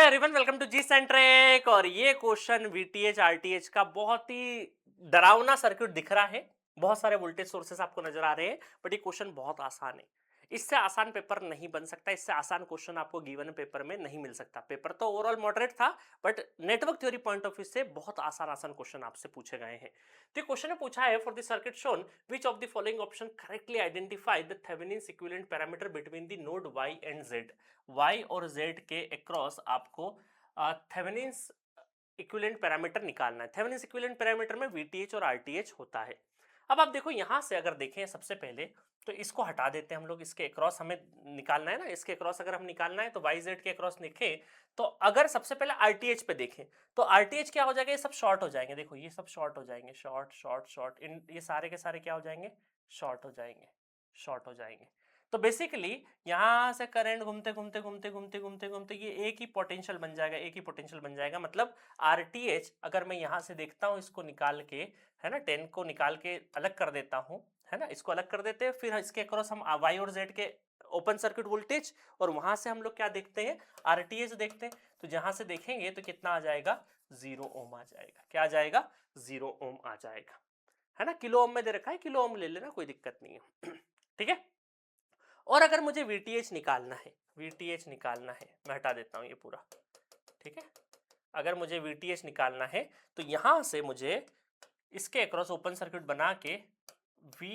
Hello everyone, welcome to G centric. और ये question VTH RTH का बहुत ही डरावना सर्किट दिख रहा है। बहुत सारे वोल्टेज सोर्सेस आपको नजर आ रहे हैं, बट ये क्वेश्चन बहुत आसान है। इससे आसान पेपर नहीं बन सकता, इससे आसान क्वेश्चन आपको गिवन पेपर में नहीं मिल सकता। पेपर तो ओवरऑल मॉडरेट था, but network theory point of view से बहुत आसान आसान क्वेश्चन आपसे पूछे गए हैं। तो क्वेश्चन ने पूछा है, for the circuit shown which of the following option correctly identify the Thevenin's equivalent parameter between the node y and z। y और z के अक्रॉस आपको थेवेनिन्स इक्विवेलेंट पैरामीटर निकालना है। थेवेनिन्स इक्विवेलेंट पैरामीटर में VTH और RTH होता है। अब आप देखो यहां से अगर देखें सबसे पहले तो इसको हटा देते हैं हम लोग। इसके अक्रॉस हमें निकालना है ना, इसके अक्रॉस अगर हम निकालना है तो वाई जेड के अक्रॉस देखें तो अगर सबसे पहले आरटीएच पे देखें तो आरटीएच क्या हो जाएगा, ये सब शॉर्ट हो जाएंगे। देखो ये सब शॉर्ट हो जाएंगे, शॉर्ट शॉर्ट शॉर्ट, इन ये सारे के सारे क्या हो जाएंगे, शॉर्ट हो जाएंगे, शॉर्ट हो जाएंगे। तो बेसिकली यहां से करंट घूमते घूमते घूमते घूमते घूमते घूमते ये एक ही पोटेंशियल बन जाएगा, एक ही पोटेंशियल बन जाएगा। मतलब आरटीएच अगर मैं यहां से देखता हूं इसको निकाल के, है ना, 10 को निकाल के अलग कर देता हूं, है ना, इसको अलग कर देते हैं, फिर इसके अक्रॉस हम वाई और जेड के ओपन सर्किट वोल्टेज और वहां से हम लोग क्या देखते हैं, आरटीएच देखते हैं। तो जहां से देखेंगे तो कितना आ जाएगा, 0 ओम आ जाएगा। क्या आ जाएगा, 0 ओम आ जाएगा, है ना। किलो ओम में दे रखा है, किलो ओम ले लेना, कोई दिक्कत नहीं है। ठीक है। और अगर मुझे वीटीएच निकालना है, वीटीएच निकालना है, मैं हटा देता हूं ये पूरा। ठीक है। अगर मुझे वीटीएच निकालना है तो यहां से मुझे इसके अक्रॉस ओपन सर्किट बना के वी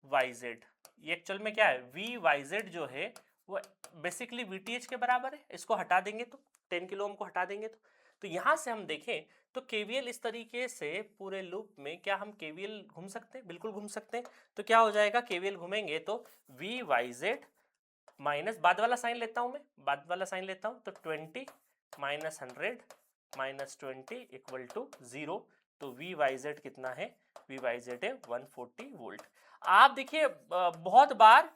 वाई जेड, ये एक्चुअल में क्या है, वी वाई जेड जो है वो बेसिकली वीटीएच के बराबर है। इसको हटा देंगे तो 10 किलो ओम को हटा देंगे तो यहां से हम देखें तो केवीएल इस तरीके से पूरे लूप में क्या हम केवीएल घूम सकते हैं, बिल्कुल घूम सकते हैं। तो क्या हो जाएगा, केवीएल घूमेंगे तो वी वाई जेड माइनस, बाद वाला साइन लेता हूं मैं, बाद वाला साइन लेता हूं तो 20 माइनस 100 माइनस 20 इक्वल टू 0। तो वी वाई जेड कितना है, वी वाई जेड है 140 वोल्ट। आप देखिए बहुत बार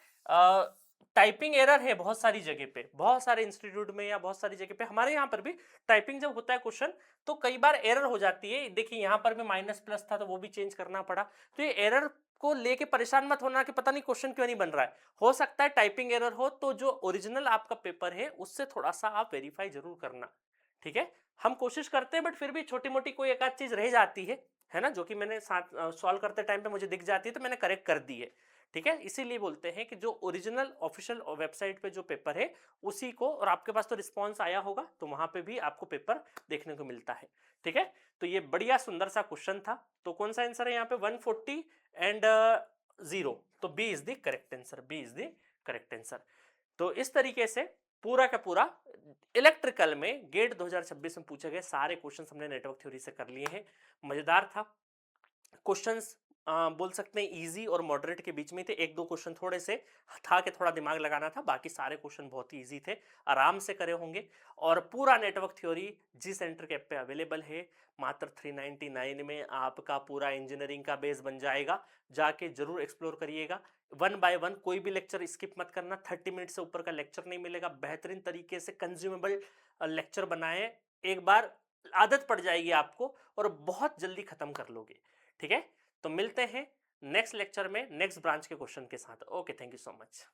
टाइपिंग एरर है बहुत सारी जगह पे, बहुत सारे इंस्टीट्यूट में या बहुत सारी जगह पे, हमारे यहाँ पर भी टाइपिंग जब होता है क्वेश्चन तो कई बार एरर हो जाती है। देखिए यहाँ पर भी माइनस प्लस था तो वो भी चेंज करना पड़ा। तो ये एरर को लेके परेशान मत होना कि पता नहीं क्वेश्चन क्यों नहीं बन रहा है। हो सकता है टाइपिंग एरर हो, तो जो ओरिजिनल आपका पेपर है उससे थोड़ा सा आप वेरीफाई जरूर करना। ठीक है। हम कोशिश करते हैं बट फिर भी छोटी मोटी कोई एक आध चीज रह जाती है ना, जो कि मैंने साथ सॉल्व करते टाइम पे मुझे दिख जाती है तो मैंने करेक्ट कर दी है। ठीक है। इसीलिए बोलते हैं कि जो ओरिजिनल ऑफिशियल वेबसाइट पे जो पेपर है उसी को, और आपके पास तो रिस्पॉन्स आया होगा तो वहां पे भी आपको पेपर देखने को मिलता है। ठीक है। तो ये बढ़िया सुंदर सा क्वेश्चन था। तो कौन सा आंसर है यहाँ पे, 140 एंड 0। तो B is the correct answer, B is the correct answer. तो इस तरीके से पूरा का पूरा इलेक्ट्रिकल में गेट 2026 में पूछे गए सारे क्वेश्चंस हमने नेटवर्क थ्योरी से कर लिए हैं। मजेदार था क्वेश्चंस, बोल सकते हैं इजी और मॉडरेट के बीच में थे। एक दो क्वेश्चन थोड़े से था कि थोड़ा दिमाग लगाना था, बाकी सारे क्वेश्चन बहुत ही इजी थे, आराम से करे होंगे। और पूरा नेटवर्क थ्योरी जी सेंटर के ऐप पे अवेलेबल है। मात्र 399 में आपका पूरा इंजीनियरिंग का बेस बन जाएगा। जाके जरूर एक्सप्लोर करिएगा। वन बाय वन कोई भी लेक्चर स्किप मत करना। 30 मिनट से ऊपर का लेक्चर नहीं मिलेगा। बेहतरीन तरीके से कंज्यूमेबल लेक्चर बनाए, एक बार आदत पड़ जाएगी आपको और बहुत जल्दी खत्म कर लोगे। ठीक है। तो मिलते हैं नेक्स्ट लेक्चर में नेक्स्ट ब्रांच के क्वेश्चन के साथ। Okay, thank you so much.